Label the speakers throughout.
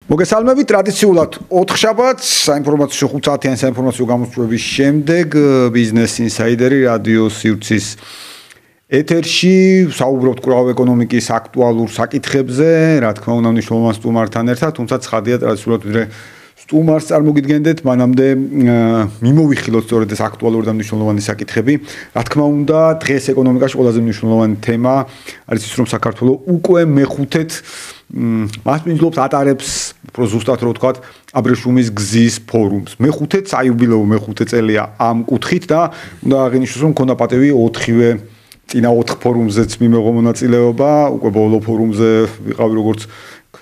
Speaker 1: მოგესალმებით ტრადიციულად 4 შაბათს საინფორმაციო 5 საათიანი საინფორმაციო გამოსვლების შემდეგ ბიზნეს ინსაიდერი რადიო სივრცის ეთერში საუბრობთ კვლავ ეკონომიკის აქტუალურ საკითხებზე, რა თქმა უნდა მნიშვნელოვან სტუმართან ერთად, თუმცა ცხადია ტრადიციულად ვიდრე სტუმარს წარმოგიდგენდეთ, მანამდე მიმოვიხილოთ სწორედ ეს აქტუალური და მნიშვნელოვანი საკითხები. რა თქმა უნდა, დღეს ეკონომიკაში ყველაზე მნიშვნელოვანი თემა არის ის, რომ საქართველოს უკვე მეხუთედ მასპინძლობს ატარებს უფრო ზუსტად რო ვთქვათ აბრეშუმის გზის ფორუმს. მეხუთედ საიუბილეო მეხუთე წელია ამ კუთხით და უნდა აღინიშნოს რომ მქონდა პატივი 4-ვე წინა 4 ფორუმზეც მიმეღო მონაწილეობა, უკვე ბოლო ფორუმზე ვიყავი როგორც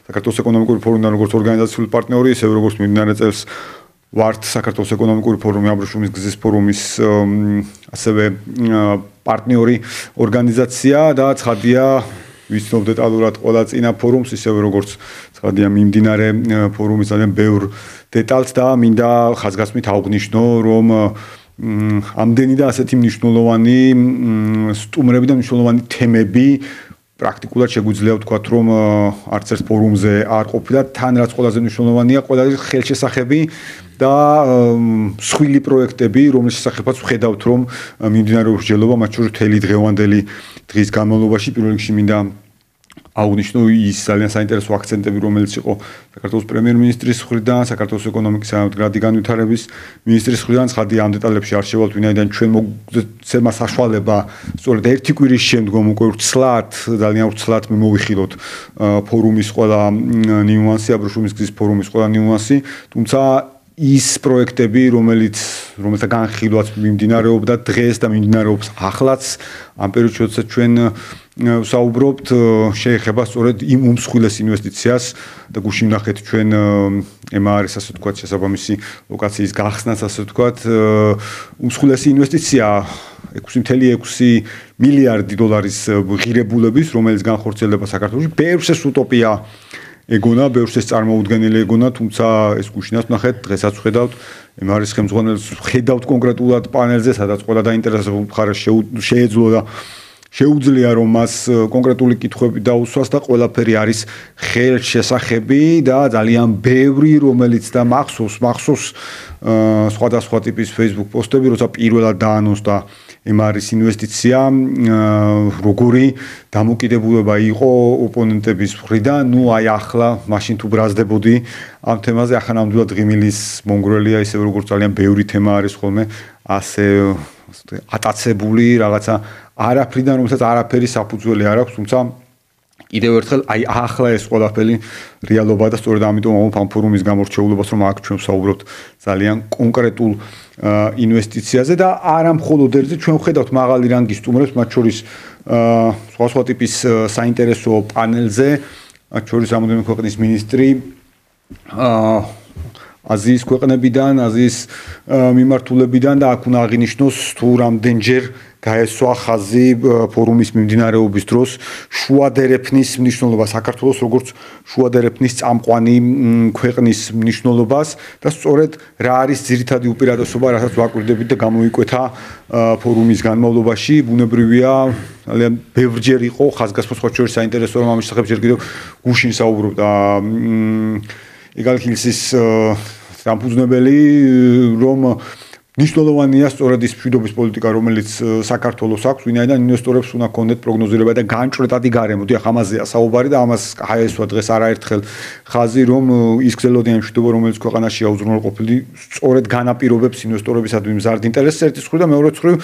Speaker 1: საქართველოს ეკონომიკური ფორუმიდან როგორც ორგანიზაციული პარტნიორი, ისე როგორც მიმდინარე წელს ვართ საქართველოს ეკონომიკური ფორუმი აბრეშუმის გზის ფორუმის ასევე პარტნიორი ორგანიზაცია და ცხადია ვიცნობ დეტალურად ყველა წინა ფორუმს, ისევე როგორც ცხადია მიმდინარე ფორუმის ძალიან ბევრ დეტალს და მინდა ხაზგასმით აღვნიშნო, რომ ამდენი და ასეთი მნიშვნელოვანი სტუმრები და მნიშვნელოვანი თემები პრაქტიკულად შეგვიძლია ვთქვათ, რომ არც ერთ ფორუმზე არ ყოფილა, თან რაც ყველაზე მნიშვნელოვანია, ყველაზე ხელშესახები და მსხვილი პროექტები, რომლის შესახებაც ვხედავთ, რომ მიმდინარეობს მსჯელობა, მათ შორის მთელი დღევანდელი დღის განმავლობაში პირველ რიგში მინდა აღვნიშნო ის ძალიან საინტერესო აქცენტები, რომელიც იყო საქართველოს პრემიერ-მინისტრის მხრიდან, საქართველოს ეკონომიკის მდგრადი განვითარების მინისტრის მხრიდან, ცხადია ამ დეტალებში არ შევალთ, ვინაიდან ჩვენ მოგცემა საშუალება სწორედ ერთი კვირის შემდგომ უკვე ვრცლად, ძალიან ვრცლად მიმოვიხილოთ ფორუმის ყველა ნიუანსი, აბრეშუმის გზის ფორუმის ყველა ნიუანსი, თუმცა ის პროექტები, რომელთა განხილვაც მიმდინარეობდა დღეს და მიმდინარეობს ახლაც, ამ პერიოდში, როდესაც ჩვენ ვსაუბრობთ, შეეხება სწორედ იმ უმსხვილეს ინვესტიციას და გუშინ ვნახეთ ჩვენ MRS ასე ვთქვათ, შესაბამისი ლოკაციის გახსნას ასე ვთქვათ, უმსხვილესი ინვესტიცია 6.6 მილიარდი დოლარის ღირებულების, რომელიც განხორციელდება საქართველოში, ბევრს ეს utopia ეგონა, ბევრს ეს წარმოუდგენელი ეგონა, თუმცა ეს გუშინაც ვნახეთ, დღესაც ვხედავთ, MRS ხელმძღვანელს ვხედავთ კონკრეტულად პანელზე, სადაც ყველა დაინტერესებულ მხარეს შეეძლო და შეუძლია რომ მას კონკრეტული კითხვები დაუსვას და ყველაფერი არის ხელშესახები და ძალიან ბევრი რომელიც და მახსოვს სხვადასხვა ტიპის Facebook პოსტები, როცა პირველად დაანონსდა MRS ინვესტიცია, როგორი დამოკიდებულება იყო ოპონენტების მხრიდან, ნუ აი ახლა მაშინ თუ ბრაზდებოდი ამ თემაზე, ახლა ნამდვილად ღიმილის მონგრელია, ისე როგორც ძალიან ბევრი თემა არის ხოლმე ასე ატაცებული რაღაცა არაფრიდან, რომელსაც არაფერი საფუძველი არ აქვს, თუმცა კიდევ ერთხელ აი ახლა ეს ყველაფერი რეალობაა და სწორედ ამიტომ ამ ფორუმის გამორჩეულობას რომ აქ ჩვენ ვსაუბრობთ ძალიან კონკრეტულ ინვესტიციაზე და არა მხოლოდ ერთზე ჩვენ ვხედავთ მაღალი რანგის სტუმრებს, მათ შორის სხვა ტიპის საინტერესო პანელზე, მათ შორის რამოდენიმე ქვეყნის მინისტრი აზიის ქვეყნებიდან, აზიის მიმართულებიდან და აქ უნდა აღინიშნოს თუ რამდენჯერ გაესვა ხაზი ფორუმის მიმდინარეობის დროს შუადერეფნის მნიშვნელობა საქართველოს როგორც შუადერეფნის წამყვანი ქვეყნის მნიშვნელობას და სწორედ რა არის ძირითადი უპირატესობა, რასაც ვაკვირდებით და გამოიკვეთა ფორუმის განმავლობაში, ბუნებრივია ძალიან ბევრჯერ იყო ხაზგასმა სხვა შორის საინტერესო რომ ამის შესახებ ჯერ კიდევ გუშინ საუბრობდა იგალქილსის დამფუძნებელი რომ მნიშვნელოვანია სწორედ ის მშვიდობის პოლიტიკა, რომელიც საქართველოს აქვს, ვინაიდან ინვესტორებს უნდა ჰქონდეთ პროგნოზირება და განჭრეტადი გარემო. დიახ, ამაზეა საუბარი და ამას აესვა დღეს არაერთხელ ხაზი, რომ ის გრძელვადიანი მშვიდობა, რომელიც ქვეყანაშია უზრუნველყოფილი, სწორედ განაპირობებს ინვესტორებისადმი მზარდ ინტერესს ერთის მხრივ და მეორე მხრივ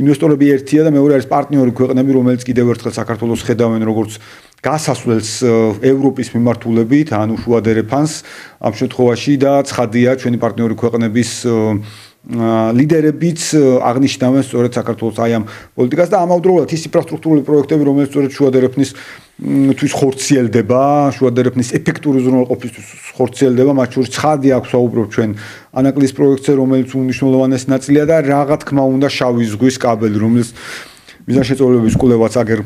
Speaker 1: ინვესტორები ერთია და მეორე არის პარტნიორი ქვეყნები, რომელიც კიდევ ერთხელ საქართველოს ხედავენ როგორც გასასვლელს ევროპის მიმართულებით, ანუ შუადერეფანს ამ შემთხვევაში და ცხადია ჩვენი პარტნიორი ქვეყნების ლიდერებიც აღნიშნავენ სწორედ საქართველოს აი ამ პოლიტიკას და ამავდროულად ის ინფრასტრუქტურული პროექტები, რომელიც სწორედ შუადერეფნის თვის ხორციელდება, შუადერეფნის ეფექტური უზრუნველყოფისთვის ხორციელდება, მათ შორის ცხადია აქვს საუბრობ ჩვენ ანაკლის პროექტზე, რომელიც უმნიშვნელოვანესი ნაწილია და რაღა თქმა უნდა შავი ზღვის კაბელი, რომელიც მიზანშეწონილების კვლევაც აგერ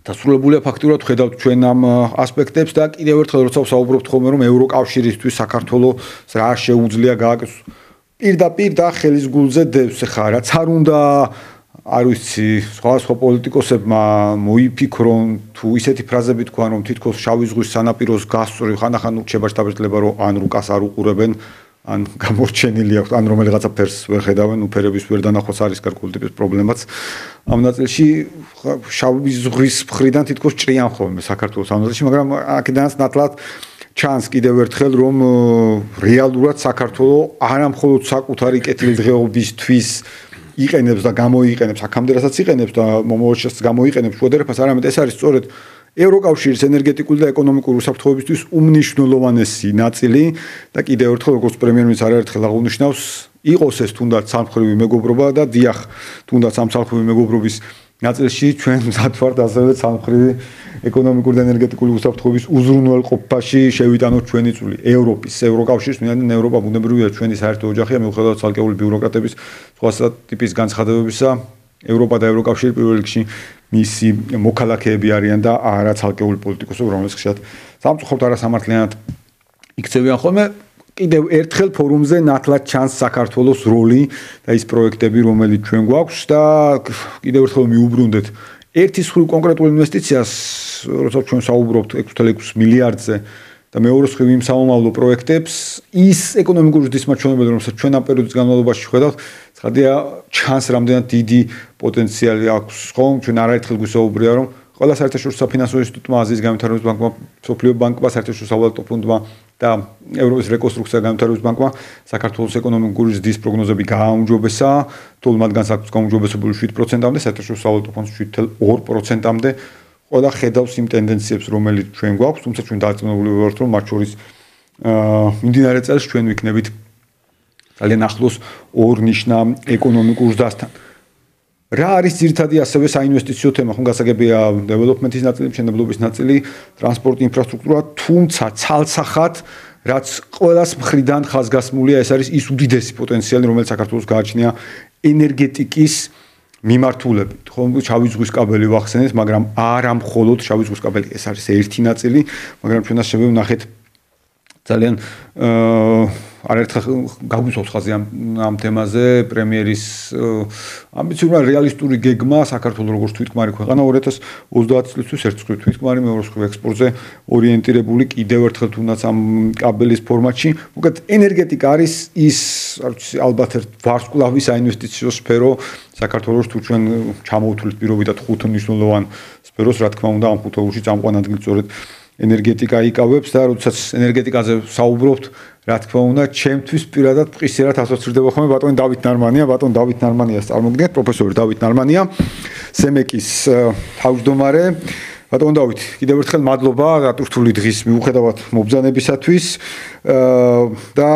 Speaker 1: დასრულებულია ფაქტურად ხედავთ ჩვენ ამ ასპექტებს და კიდევ ერთხელ როცა ვსაუბრობთ ხოლმე რომ ევროკავშირისთვის საქართველოს რა შეუძლია გააკეთოს პირდაპირ და ხელის გულზე დევს ხა რაც არ უნდა არ ვიცი, სხვა პოლიტიკოსებმა მოიფიქრონ თუ ისეთი ფრაზები თქვან, რომ თითქოს შავი ზღვის სანაპიროს გასწვრივ ხანდახან რჩება შთაბეჭდილება, რომ ან რუკას არ უყურებენ, ან გამორჩენილი აქვს, ან რომელიღაცა ფერს ვერ ხედავენ, უფერების ვერ დანახვას არის გარკვეული ტიპის პრობლემაც. ამ ნაწილში შავი ზღვის მხრიდან თითქოს ჭრიან ხოლმე საქართველოს ამ ნაწილში, მაგრამ აქედანაც ნათლად ჩანს კიდევ ერთხელ, რომ რეალურად საქართველოს არა მხოლოდ საკუთარი კეთილდღეობისთვის იყენებს და გამოიყენებს, აქამდე რასაც იყენებს და მომავალშიც გამოიყენებს შუადერებას, არამედ ეს არის სწორედ ევროკავშირის ენერგეტიკული და ეკონომიკური უსაფრთხოებისთვის უმნიშვნელოვანესი ნაწილი და კიდევ ერთხელ როგორც პრემიერ-მინისტრი არაერთხელ აღნიშნავს, იყოს ეს თუნდაც სამხედრო მეგობრობა და დიახ, თუნდაც ამ სამხედრო მეგობრობის ნაწილში ჩვენ მზად ვართ ასევე სამხედრო ეკონომიკური და ენერგეტიკული უსაფრთხოების უზრუნველყოფაში შევიტანოთ ჩვენი წვლილი ევროპის, ევროკავშირის მიზანი ევროპა ბუნებრივია ჩვენი საერთო ოჯახია, მიუხედავად ცალკეული ბიუროკრატების სხვა ტიპის განცხადებებისა, ევროპა და ევროკავშირი პირველ რიგში მისი მოქალაქეები არიან და არა ცალკეული პოლიტიკოსები, რომლებიც ხშირად სამწუხაროდ არასამართლიანად იქცევიან ხოლმე. კიდევ ერთხელ ფორუმზე ნათლად ჩანს საქართველოს როლი და ის პროექტები, რომელიც ჩვენ გვაქვს და კიდევ ერთხელ მიუბრუნდეთ ერთის მხრივ კონკრეტულ ინვესტიციას, როცა ჩვენ საუბრობთ 6.6 მილიარდზე და მეორე მხრივ იმ სამომავლო პროექტებს, ის ეკონომიკური ზრდის-მაჩვენებელი, რომელსაც ჩვენ ამ პერიოდის განმავლობაში ხედავთ, ცხადია ჩანს რამდენად დიდი პოტენციალი აქვს, ხომ? ჩვენ არაერთხელ გვისაუბრია, რომ ყველა საერთაშორისო საფინანსო ინსტიტუტმა, აზიის განვითარების ბანკმა, მსოფლიო ბანკმა, საერთაშორისო სავალუტო ფონდმა და ევროპის რეკონსტრუქცია და განვითარების ბანკმა საქართველოს ეკონომიკური ზრდის პროგნოზები გააუმჯობესა, თულ მათგანს აქვს გაუმჯობესებული 7%-მდე, საერთაშორისო სავალუტო ფონდს 7.2%-მდე. ყველა ხედავს იმ ტენდენციებს, რომელიც ჩვენ გვაქვს, თუმცა ჩვენ დარწმუნებული ვართ, რომ მათ შორის მიმდინარე წელს ჩვენ ვიქნებით ძალიან ახლოს ორნიშნა ეკონომიკურ ზრდასთან. რა არის ძირითადი ასევე საინვესტიციო თემა, ხომ გასაგებია დეველოპმენტის ნაწილი, მშენებლობის ნაწილი, ტრანსპორტი, ინფრასტრუქტურა, თუმცა ცალსახად, რაც ყველას მხრიდან ხაზგასმულია, ეს არის ის უდიდესი პოტენციალი, რომელიც საქართველოს გააჩნია ენერგეტიკის მიმართულებით. ხომ შავი ზღვის კაბელი ვახსენეთ, მაგრამ არა მხოლოდ შავი ზღვის კაბელი, ეს არის ერთი ნაწილი, მაგრამ ჩვენ ასევე ვნახეთ ძალიან არაერთხელ გაგვიცხოვს ხაზი ამ თემაზე პრემიერის ამბიციური რეალისტური გეგმა საქართველოს როგორც თვითქმარი ქვეყანა 2030 წლისთვის ერთ მხრივ თვითქმარი, მეორე მხრივ ექსპორტზე ორიენტირებული კიდევ ერთხელ თუნდაც ამ კაბელის ფორმატში. უკეთ ენერგეტიკა არის ის, არ ვიცი, ალბათ ერთ ვარსკვლავი საინვესტიციო სფერო საქართველოს თუ ჩვენ ჩამოვთვლით პირობითად ხუთ მნიშვნელოვან სფეროს, რა თქმა უნდა, ამ ხუთეულში წამყვან ადგილს სწორედ ენერგეტიკა იკავებს და როდესაც ენერგეტიკაზე საუბრობთ, რა თქმა უნდა, ჩემთვის პირადად მყისიერად ასოცირდება ხოლმე ბატონი დავით ნარმანია, ბატონ დავით ნარმანიას წარმოგიდგენთ, პროფესორი დავით ნარმანია, სემეკის თავმჯდომარე. ბატონ დავით, კიდევ ერთხელ მადლობა დატვირთული დღის მიუხედავად მობრძანებისათვის და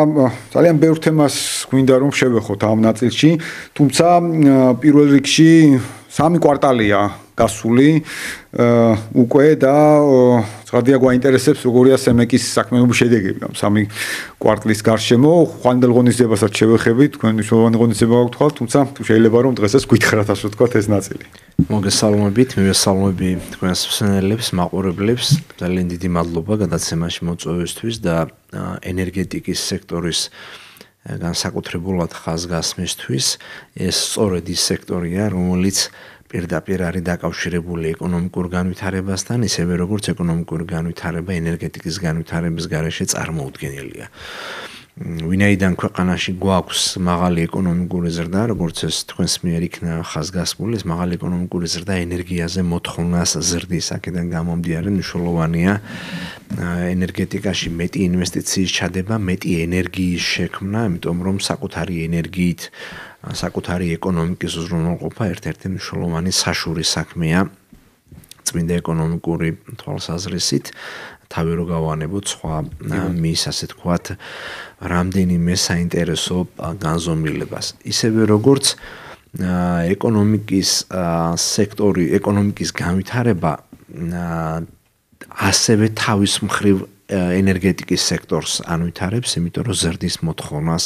Speaker 1: ძალიან ბევრ თემას გვინდა რომ შევეხოთ ამ ნაწილში, თუმცა პირველ რიგში 3 კვარტალია გასული უკვე და ცხადია გვაინტერესებს როგორია სემეკის საქმიანობის შედეგები ამ 3 კვარტლის გარშემო. ხვალინდელ ღონისძიებასაც შევეხებით, თქვენ მნიშვნელოვანი ღონისძიება გაგვთვალთ, თუმცა თუ შეიძლება რომ დღესაც გითხრათ ასე ვთქვათ ეს ნაწილი.
Speaker 2: მოგესალმებით, მივესალმები თქვენს მსმენელებს, მაყურებლებს. ძალიან დიდი მადლობა გადაცემაში მოწვევისთვის და ენერგეტიკის სექტორის განსაკუთრებულად ხაზგასმისთვის. ეს სწორედ ის სექტორია, რომელიც პირდაპირ არის დაკავშირებული ეკონომიკურ განვითარებასთან, ისევე როგორც ეკონომიკური განვითარება ენერგეტიკის განვითარების გარეშე წარმოუდგენელია. ვინაიდან ქვეყანაში გვაქვს მაღალი ეკონომიკური ზრდა, როგორც ეს თქვენს მიერ იქნა ხაზგასმული, ეს მაღალი ეკონომიკური ზრდა ენერგიაზე მოთხოვნას ზრდის აქედან გამომდინარე მნიშვნელოვანია ენერგეტიკაში მეტი ინვესტიციის ჩადება, მეტი ენერგიის შექმნა, იმიტომ რომ საკუთარი ენერგიით საკუთარი ეკონომიკის უზრუნველყოფა ერთ-ერთი მნიშვნელოვანი საშურის საქმეა წმინდა ეკონომიკური თვალსაზრისით. თავი რო გავანებოთ სხვა მის ასე თქვათ რამდენიმე საინტერესო განზომილებას. ისევე როგორც ეკონომიკის სექტორი, ეკონომიკის განვითარება ასევე თავის მხრივ ენერგეტიკის სექტორს ანვითარებს, იმიტომ რომ ზრდის მოთხოვნას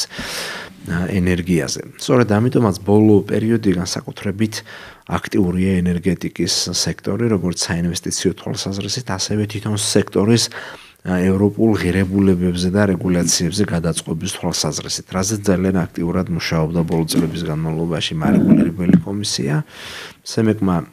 Speaker 2: ენერგიაზე. სწორედ ამიტომაც ბოლო პერიოდი განსაკუთრებით აქტიურია ენერგეტიკის სექტორი, როგორც საინვესტიციო თვალსაზრისით, ასევე თვითონ სექტორის ევროპულ ღირებულებებზე და რეგულაციებზე გადაწყობის თვალსაზრისით, რაზეც ძალიან აქტიურად მუშაობდა ბოლო წლების განმავლობაში მარეგულირებელი კომისია. სემეკმა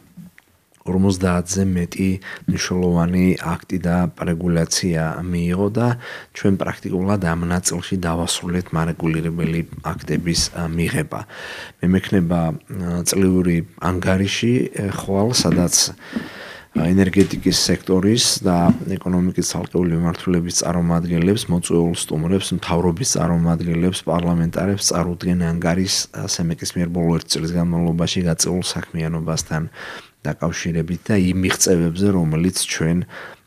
Speaker 2: 50-ზე მეტი მნიშვნელოვანი აქტი და რეგულაცია მიიღო და ჩვენ პრაქტიკულად ამ ნაწილში დავასრულეთ მარეგულირებელი აქტების მიღება. მე მექნება წლიური ანგარიში ხვალ, სადაც ენერგეტიკის სექტორის და ეკონომიკის ცალკეული მიმართულების წარმომადგენლებს, მოწვეულ სტუმრებს, მთავრობის წარმომადგენლებს, პარლამენტარებს წარუდგენ ანგარიშს სემეკის მიერ ბოლო 1 წლის განმავლობაში გაწეულ საქმიანობასთან დაკავშირებით და იმ მიღწევებზე, რომელიც ჩვენ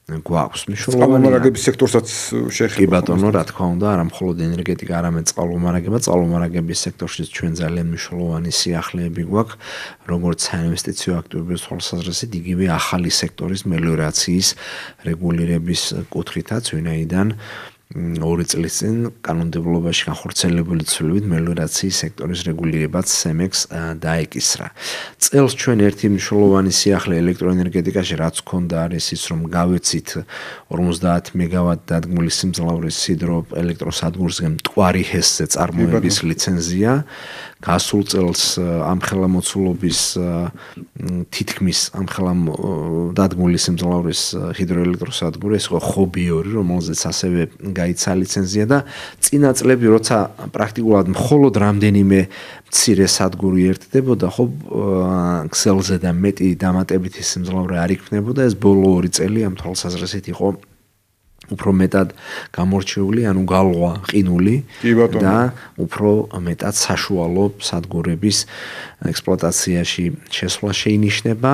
Speaker 2: გვაქვს.
Speaker 1: წყალმომარაგების სექტორსაც შეეხება.
Speaker 2: კი ბატონო, რა თქმა უნდა, არა მხოლოდ ენერგეტიკა, არამედ წყალმომარაგება. წყალმომარაგების სექტორშიც ჩვენ ძალიან მნიშვნელოვანი სიახლეები გვაქვს, როგორც საინვესტიციო აქტივობის თვალსაზრისით, იგივე ახალი სექტორის მელიორაციის რეგულირების კუთხითაც, ვინაიდან 2 წლის წინ კანონმდებლობაში განხორციელებული ცვლილებით მელიორაციის სექტორის რეგულირებაც სემეკს დაეკისრა. წელს ჩვენ ერთი მნიშვნელოვანი სიახლე ელექტროენერგეტიკაში რაც ჰქონდა არის ის, რომ გავეცით 50 მეგავატ დადგმული სიმძლავრის ჰიდროელექტროსადგურზე მტკვარი ჰესზე წარმოების ლიცენზია. გასულ წელს ამ ხელამოცულობის თითქმის ამ დადგმული სიმძლავრის ჰიდროელექტროსადგური ეს იყო ხობი-2, რომელზეც ასევე გაიცა ლიცენზია და წინა წლები როცა პრაქტიკულად მხოლოდ რამდენიმე მცირე სადგური ერთდებოდა, ხო ქსელზე და მეტი დამატებითი სიმძლავრე არ იქნებოდა, ეს ბოლო 2 წელი ამ თვალსაზრისით იყო უფრო მეტად გამორჩეული, ანუ გალღვა ყინული და უფრო მეტად საშუალო სადგურების ექსპლუატაციაში შესვლა შეინიშნება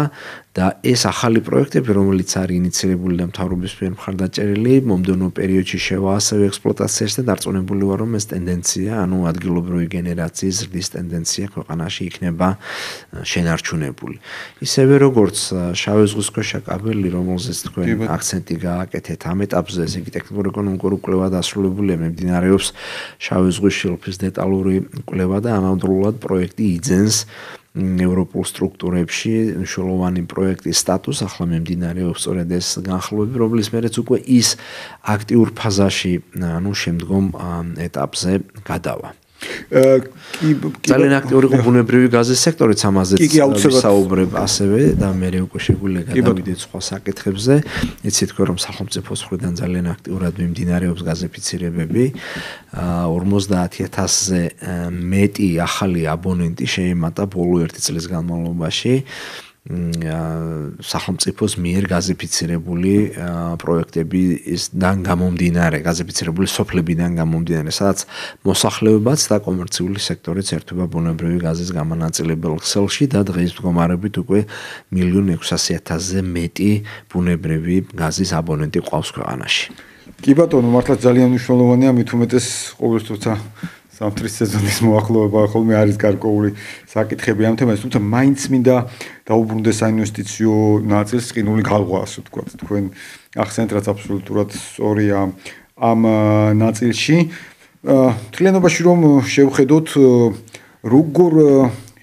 Speaker 2: და ეს ახალი პროექტები, რომელიც არის ინიციირებული და მთავრობის მიერ მხარდაჭერილი, მომდევნო პერიოდში შევა ასევე ექსპლუატაციაში და დარწმუნებული ვარ, რომ ეს ტენდენცია, ანუ ადგილობრივი გენერაციის ზრდის ტენდენცია ქვეყანაში იქნება შენარჩუნებული. ისევე როგორც შავი ზღვის ქვეშა კაბელი, რომელზეც თქვენ აქცენტი გააკეთეთ ამ ეტაპზე, ესე იგი ტექნიკურ-ეკონომიკური კვლევა დასრულებულია, მიმდინარეობს შავი ზღვის შელფის დეტალური კვლევა და ამავდროულად პროექტი იძენს ევროპულ სტრუქტურებში მნიშვნელოვანი პროექტის სტატუსს, ახლა მიმდინარეობს სწორედ ეს განხილვები, რომლის მერეც უკვე ის აქტიურ ფაზაში, ანუ შემდგომ ეტაპზე გადავა. ძალიან აქტიური იყო ბუნებრივი გაზის სექტორიც, ამაზეც ვისაუბრებ ასევე და მე უკვე შეგვიძლია გადავიდეთ სხვა საკითხებზე. იცით თქვენ რომ სახელმწიფოს მხრიდან ძალიან აქტიურად მიმდინარეობს გაზიფიცირებები. 50,000-ზე მეტი ახალი აბონენტი შეემატა ბოლო 1 წლის განმავლობაში. სახელმწიფოს მიერ გაზიფიცირებული პროექტებიდან გამომდინარე, გაზიფიცირებული სოფლებიდან გამომდინარე, სადაც მოსახლეობაც და კომერციული სექტორიც ერთვება ბუნებრივი გაზის გამანაწილებელ ქსელში და დღის მდგომარეობით უკვე 1,600,000-ზე მეტი ბუნებრივი გაზის აბონენტი ყავს ქვეყანაში.
Speaker 1: კი ბატონო, მართლა ძალიან მნიშვნელოვანია, მით უმეტეს ყოველთვის სამთრის სეზონის მოახლოება ხოლმე არის გარკვეული საკითხები ამ თემაზე, თუმცა მაინც მინდა დაუბრუნდეს საინვესტიციო ნაწილს ყინული გალღვა, ასე ვთქვათ. თქვენ ახსენეთ, რაც აბსოლუტურად სწორია ამ ნაწილში. მთლიანობაში რომ შევხედოთ, როგორ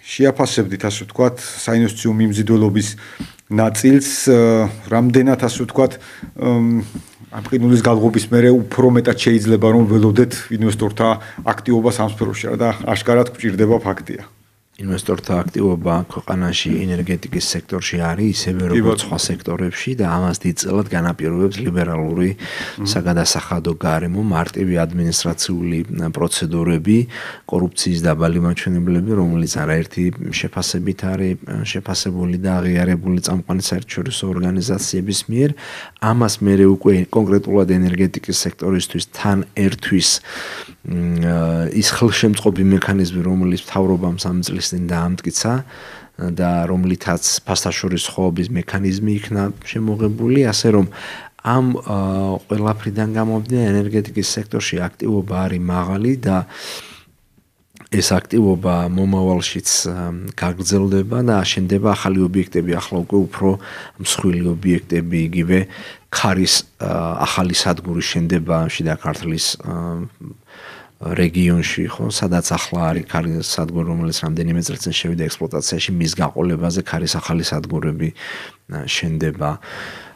Speaker 1: შეაფასებდით, ასე ვთქვათ, საინვესტიციო მიმზიდველობის ნაწილს, რამდენად, ასე ვთქვათ, ამ ყინულის გალღობის მერე უფრო მეტად შეიძლება რომ ველოდეთ ინვესტორთა აქტივობას ამ სფეროში და აშკარად გვჭირდება ფაქტია.
Speaker 2: ინვესტორთა აქტივობა ქვეყანაში ენერგეტიკის სექტორში არის ისევე როგორც სხვა სექტორებში და ამას დიდწილად განაპირობებს ლიბერალური საგადასახადო გარემო, მარტივი ადმინისტრაციული პროცედურები, კორუფციის დაბალი მაჩვენებლები, რომელიც არაერთი შეფასებით არის შეფასებული და აღიარებული წამყვანი საერთაშორისო ორგანიზაციების მიერ. ამას მერე უკვე კონკრეტულად ენერგეტიკის სექტორისთვის თან ერთვის ის ხელშემწყობი მექანიზმი, რომელიც მთავრობამ 3 წლის წინ დაამტკიცა და რომლითაც ფასტაშორის ხოვების მექანიზმი იქნა შემოღებული, ასე რომ ამ ყველაფრიდან გამომდინარე ენერგეტიკის სექტორში აქტივობა არის მაღალი და ეს აქტივობა მომავალშიც გაგრძელდება და აშენდება ახალი ობიექტები, ახლა უკვე უფრო მსხვილი ობიექტები, იგივე ქარის ახალი სადგური შენდება შიდა ქართლის რეგიონში, ხო, სადაც ახლა არის ქარის სადგური, რომელიც რამდენიმე წელს წინ შევიდა ექსპლუატაციაში, მის გაყოლებაზე ქარის ახალი სადგურები შენდება.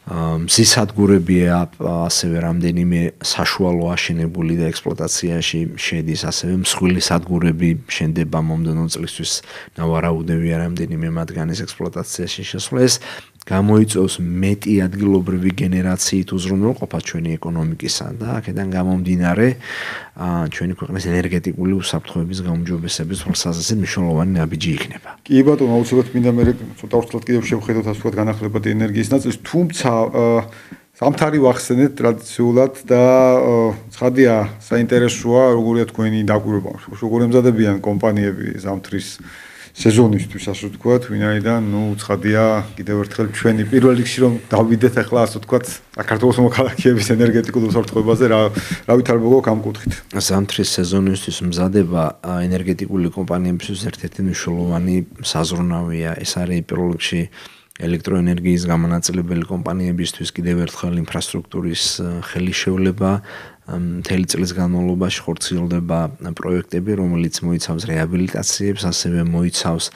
Speaker 2: მზის სადგურებია, ასევე რამდენიმე საშუალო აშენებული და ექსპლუატაციაში შედის, ასევე მსხვილი სადგურები შენდება მომდევნო წლისთვის ნავარაუდევია რამდენიმე მათგანის ექსპლუატაციაში შესვლა. ეს გამოიწვევს მეტი ადგილობრივი გენერაციით უზრუნველყოფა ჩვენი ეკონომიკისა და აქედან გამომდინარე ჩვენი ქვეყნის ენერგეტიკული უსაფრთხოების გაუმჯობესების თვალსაზრისით მნიშვნელოვანი ნაბიჯი იქნება.
Speaker 1: კი ბატონო, აუცილებლად მინდა მე ცოტა ვრცლად კიდევ შევხედოთ ასე ვთქვათ განახლებადი ენერგიის ნაწილს, თუმცა სამთარი ვახსენეთ ტრადიციულად და ცხადია საინტერესოა როგორია თქვენი დაკვირვება, როგორ ემზადებიან კომპანიები ზამთრის სეზონისთვის ასე ვთქვათ, ვინაიდან ცხადია კიდევ ერთხელ ჩვენი პირველ რიგში რომ დავიდეთ ახლა ასე ვთქვათ საქართველოს მოქალაქეების ენერგეტიკულ უსაფრთხოებაზე რა ვითარდება ამ კუთხით.
Speaker 2: ზამთრის სეზონისთვის მზადება ენერგეტიკული კომპანიებისთვის ერთ-ერთი მნიშვნელოვანი საზრუნავია. ეს არის პირველ რიგში ელექტროენერგიის გამონაწილებელი კომპანიებისთვის კიდევ ერთხელ ინფრასტრუქტურის ხელისშევლება. მთელი წლის განმავლობაში ხორციელდება პროექტები, რომელიც მოიცავს რეაბილიტაციებს, ასევე მოიცავს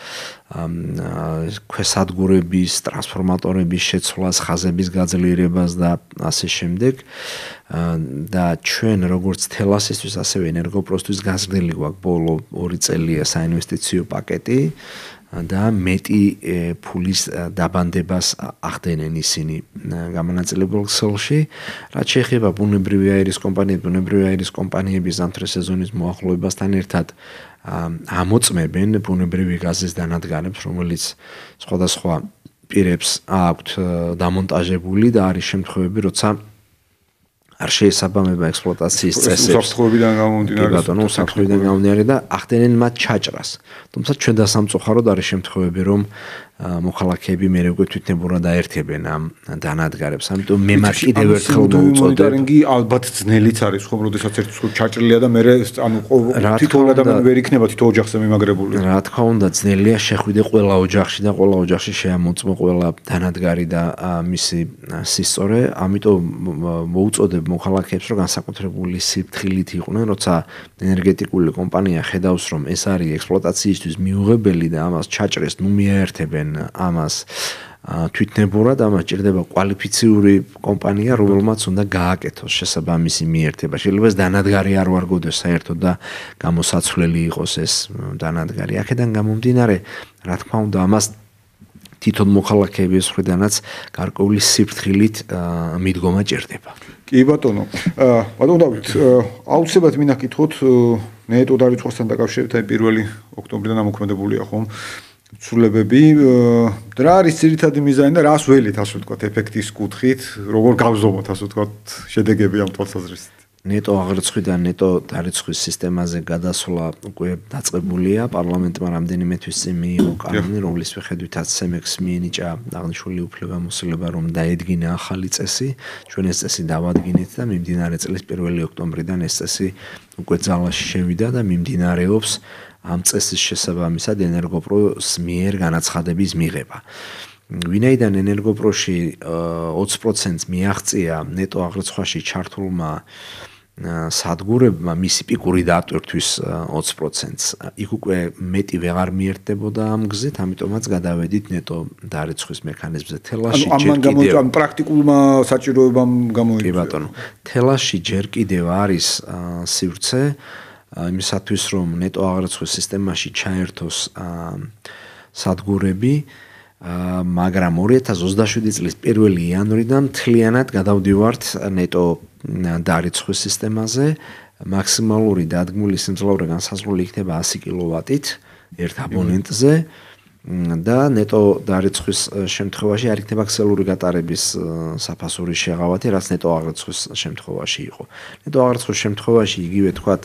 Speaker 2: ქვესადგურების, ტრანსფორმატორების შეცვლას, ხაზების გაძლიერებას და ასე შემდეგ. და ჩვენ როგორც თელასისთვის, ასევე ენერგოპროსთვის გაზრდილი გვაქვს ბოლო 2 წელია საინვესტიციო პაკეტი. და მეტი ფულის დაბანდებას ახდენენ ისინი გამონაწილებელ ქსელში. რაც შეეხება ბუნებრივი აირის კომპანიების ზამთრის სეზონის მოახლოებასთან ერთად ამოწმებენ ბუნებრივი გაზის დანადგარებს, რომელიც სხვადასხვა პირებს აქვთ დამონტაჟებული და არის შემთხვევები, როცა არ შეესაბამება ექსპლუატაციის წესებს.
Speaker 1: უსაფრთხოებიდან გამომდინარე.
Speaker 2: ბატონო, უსაფრთხოებიდან გამომდინარე და ახდენენ მათ ჩაჭრას. თუმცა ჩვენ დასამწუხაროდ არის შემთხვევები, რომ მოქალაქეები მერე უკვე თვითნებურად დაერთებენ ამ დანადგარებს. ამიტომ მე მათ კიდევ ერთხელ მოვუწოდებ.
Speaker 1: მონიტორინგი ალბათ ძნელიც არის, ხომ, როდესაც ერთი სულ ჩაჭრილია და მერე ანუ თითოეულ ადამიანი ვერ იქნება თითო ოჯახზე მიმაგრებული.
Speaker 2: რა თქმა უნდა, ძნელია შეხვიდე ყველა ოჯახში და ყველა ოჯახში შეამოწმო ყველა დანადგარი და მისი სისწორე. ამიტომ მოვუწოდებ მოქალაქეებს, რომ განსაკუთრებული სიფრთხილით იყვნენ, როცა ენერგეტიკული კომპანია ხედავს, რომ ეს არის ექსპლუატაციისთვის მიუღებელი და ამას ჩაჭრეს, მიაერთებენ ამას თვითნებურად, ამას ჭირდება კვალიფიციური კომპანია, რომელმაც უნდა გააკეთოს შესაბამისი მიერთება. შეიძლება ეს დანადგარი არ ვარგოდეს საერთოდ და გამოსაცვლელი იყოს ეს დანადგარი. აქედან გამომდინარე, რა თქმა უნდა, ამას თვითონ მოქალაქეების მხრიდანაც გარკვეული სიფრთხილით მიდგომა ჭირდება.
Speaker 1: კი ბატონო, ბატონო დავით, აუცილებლად მინდა გითხოთ ნეტო დარიცხვასთან დაკავშირებით, აი 1 ოქტომბრიდან ამოქმედებულია ხომ ცვლილებები, რა არის ძირითადი მიზანი და რას ველით ასე ვთქვათ ეფექტის კუთხით, როგორ გავზომოთ ასე ვთქვათ შედეგები ამ თვალსაზრისით.
Speaker 2: ნეტო აღრიცხვიდან ნეტო დარიცხვის სისტემაზე გადასვლა უკვე დაწყებულია. პარლამენტმა რამდენიმე თვის წინ მიიღო კანონი, რომლის მიხედვითაც CEMEX მიენიჭა აღნიშნული უფლებამოსილება, რომ დაედგინა ახალი წესი. ჩვენ ეს წესი დავადგინეთ და მიმდინარე წლის 1 ოქტომბრიდან ეს წესი უკვე ძალაში შევიდა და მიმდინარეობს ამ წესის შესაბამისად ენერგოპროს მიერ განაცხადების მიღება. ვინაიდან ენერგოპროში 20% მიაღწია ნეტო აღრიცხვაში ჩართულმა სადგურებმა მისი პიკური დატვირთვის 20%-ს. იქ უკვე მეტი ვეღარ მიერთდებოდა ამ გზით, ამიტომაც გადავედით ნეტო დარიცხვის მექანიზმზე. თელაში ჯერ კიდევ
Speaker 1: ამ პრაქტიკულმა საჭიროებამ გამოიწვია.
Speaker 2: კი ბატონო, თელაში ჯერ კიდევ არის სივრცე იმისათვის, რომ ნეტო აღრიცხვის სისტემაში ჩაერთოს სადგურები, მაგრამ 2027 წლის 1 იანვრიდან მთლიანად გადავდივართ ნეტო დარიცხვის სისტემაზე. მაქსიმალური დადგმული სიმძლავრე განსაზღვრული იქნება 100 კილოვატით ერთ აბონენტზე და ნეტო დარიცხვის შემთხვევაში არ იქნება ქსელური გატარების საფასური შეღავათი, რაც ნეტო აღრიცხვის შემთხვევაში იყო. ნეტო აღრიცხვის შემთხვევაში იგივე თქვათ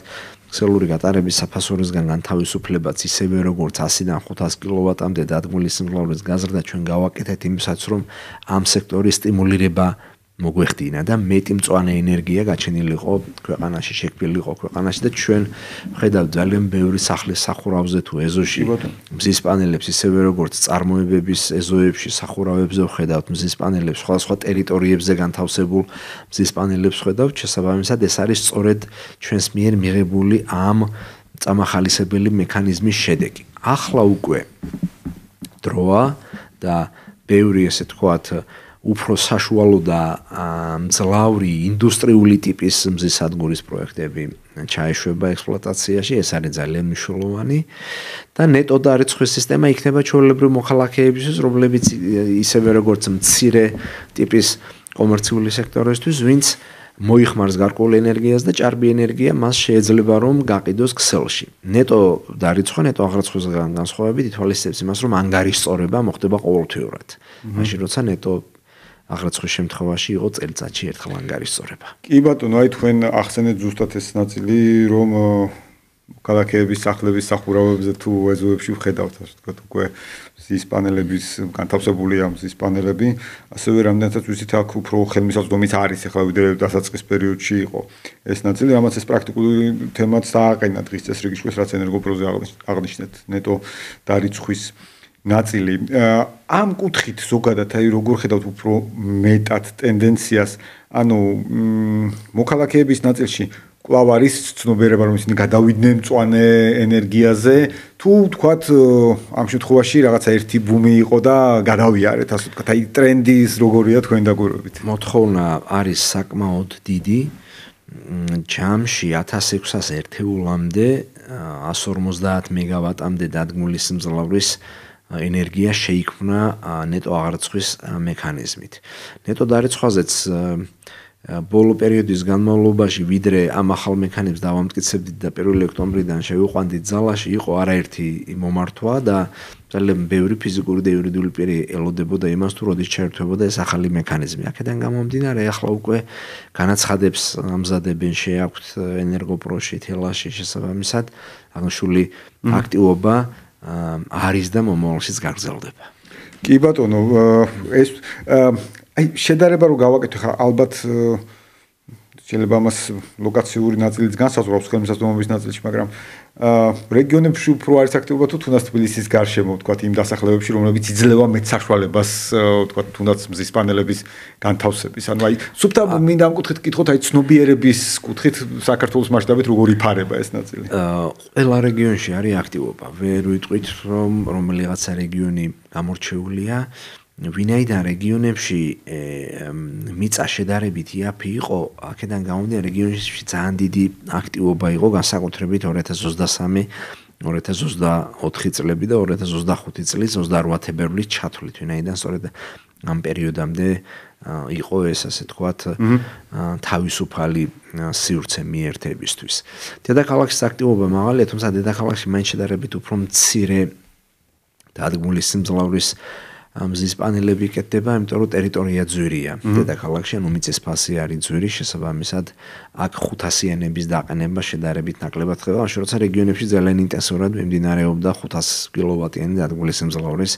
Speaker 2: ქსელური გატარების საფასურისგან განთავისუფლებაც ისევე როგორც 100-დან 500 კილოვატამდე დადგმული სიმძლავრის გაზრდა ჩვენ გავაკეთეთ იმისათვის, რომ ამ სექტორის სტიმულირება მოგვეხდინა და მეტი მწვანე ენერგია გაჩენილიყო ქვეყანაში, შექმნილიყო ქვეყანაში და ჩვენ ვხედავთ ძალიან ბევრი სახლის სახურავზე თუ ეზოში მზის პანელებს, ისევე როგორც წარმოებების ეზოებში, სახურავებზე ვხედავთ მზის პანელებს, სხვადასხვა ტერიტორიებზე განთავსებულ მზის პანელებს ვხედავთ, შესაბამისად ეს არის სწორედ ჩვენს მიერ მიღებული ამ წამახალისებელი მექანიზმის შედეგი. ახლა უკვე დროა და ბევრი ესე თქვათ უფრო საშუალო და მძლავრი ინდუსტრიული ტიპის მზის სადგურის პროექტები ჩაეშვება ექსპლუატაციაში, ეს არის ძალიან მნიშვნელოვანი და ნეტო დარიცხვის სისტემა იქნება ჩვეულებრივ მოქალაქეებისთვის, რომლებიც ისევე როგორც მცირე ტიპის კომერციული სექტორისთვის, ვინც მოიხმარს გარკვეულ ენერგიას და ჭარბი ენერგია მას შეიძლება რომ გაყიდოს ქსელში. ნეტო დარიცხვა, ნეტო აღრიცხვისგან განსხვავებით ითვალისწინებს იმას, რომ ანგარიშწორება მოხდება ყოველთვიურად. მაშინ როცა ნეტო აღრიცხვის შემთხვევაში იყო წელიწადში ერთხელ ანგარიშწორება.
Speaker 1: კი ბატონო, აი თქვენ ახსენეთ ზუსტად ეს ნაწილი, რომ ქალაქების სახლების სახურავებზე თუ ეზოებში ვხედავთ, ასე ვთქვათ, უკვე მზის პანელების განთავსებულია მზის პანელები, ასევე რამდენადაც ვიცით, აქ უფრო ხელმისაწვდომიც არის ახლა ვიდრე დასაწყის პერიოდში იყო ეს ნაწილი, რამაც ეს პრაქტიკული თემაც დააყენა დღის წესრიგის, რაც ენერგოპროზე აღნიშნეთ, ნეტო დარიცხვის ნაწილი. ამ კუთხით ზოგადად აი როგორ ხედავთ უფრო მეტად ტენდენციას, ანუ მოქალაქეების ნაწილში კვლავ არის ცნობიერება, რომ ისინი გადავიდნენ მწვანე ენერგიაზე, თუ თქვათ ამ შემთხვევაში რაღაცა ერთი ბუმი იყო და გადავიარეთ, ასე ვთქვათ, აი ტრენდის როგორია თქვენ დაგვირგვებით.
Speaker 2: მოთხოვნა არის საკმაოდ დიდი. ჯამში 1600 ერთეულამდე 150 მეგავატამდე დადგმული სიმძლავრის ენერგია შეიქმნა ნეტო აღრიცხვის მექანიზმით. ნეტო დარიცხვაზეც ბოლო პერიოდის განმავლობაში ვიდრე ამ ახალ მექანიზმს დავამტკიცებდით და 1 ოქტომბრიდან შევიყვანდით ძალაში, იყო არაერთი მომართვა და ძალიან ბევრი ფიზიკური და იურიდიული პირი ელოდებოდა იმას, თუ როდის ჩაერთვებოდა ეს ახალი მექანიზმი. აქედან გამომდინარე, ახლა უკვე განაცხადებს ამზადებენ შეაქვთ ენერგოპროში, თელაში შესაბამისად, აღნიშნული აქტივობა არის და მომავალშიც გაგრძელდება.
Speaker 1: კი ბატონო, ეს აი შედარება რო გავაკეთე ხა ალბათ შეიძლება ამას ლოკაციური ნაწილიც განსაზღვრავს ხელმისაწვდომობის ნაწილში, მაგრამ რეგიონებში უფრო არის აქტივობა თუ თუნდაც თბილისის გარშემო, ვთქვათ, იმ დასახლებებში, რომლებიც იძლევა მეტ საშუალებას, ვთქვათ, თუნდაც მზის პანელების განთავსების. ანუ აი სუფთა მინდა ამ კუთხით კითხოთ, აი ცნობიერების კუთხით საქართველოს მასშტაბით როგორ იფარება ეს ნაწილი.
Speaker 2: ყველა რეგიონში არის აქტივობა. ვერ ვიტყვით, რომ რომელიღაცა რეგიონი გამორჩეულია. ვინაიდან რეგიონებში მიწა შედარებით იაფი იყო, აქედან გამომდინარე რეგიონებში ძალიან დიდი აქტივობა იყო, განსაკუთრებით 2023-2024 წლები და 2025 წლის 28 თებერვლის ჩათვლით, ვინაიდან სწორედ ამ პერიოდამდე იყო ეს, ასე თქვათ, თავისუფალი სივრცე მიერთებისთვის. დედაქალაქის აქტივობა მაღალია, თუმცა დედაქალაქში მაინც შედარებით უფრო მცირე დადგმული სიმძლავრის მზის პანელები იკეთება, იმიტომ რომ ტერიტორია ძვირია. დედაქალაქში ანუ მიწის ფასი არის ძვირი, შესაბამისად აქ 500-იანების დაყენება შედარებით ნაკლებად ხდება, მაშინ როცა რეგიონებში ძალიან ინტენსიურად მიმდინარეობდა 500 კილოვატიანი დადგმული სიმძლავრის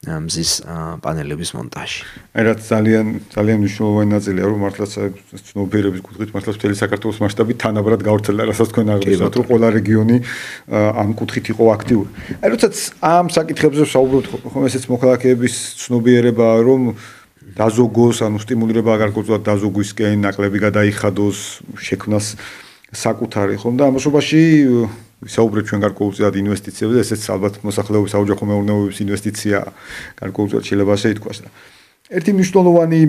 Speaker 2: მზის პანელების მონტაჟი.
Speaker 1: აი რაც ძალიან მნიშვნელოვანი ნაწილია, რომ მართლაც ცნობიერების კუთხით მართლაც მთელი საქართველოს მასშტაბით თანაბრად გავრცელდა, რასაც თქვენ აღნიშნავთ, რომ ყველა რეგიონი ამ კუთხით იყო აქტიური. აი როდესაც ამ საკითხებზე ვსაუბრობთ, ხომ ესეც მოქალაქეების ცნობიერებაა, რომ დაზოგოს, ანუ სტიმულირება გარკვეულად დაზოგვისკენ, ნაკლები გადაიხადოს, შექმნას საკუთარი, ხომ და ამასობაში ვისაუბრეთ ჩვენ გარკვეულწილად ინვესტიციებზე, ესეც ალბათ მოსახლეობის საოჯახო მეურნეობის ინვესტიცია გარკვეულწილად შეიძლება ასე ითქვას. ერთი მნიშვნელოვანი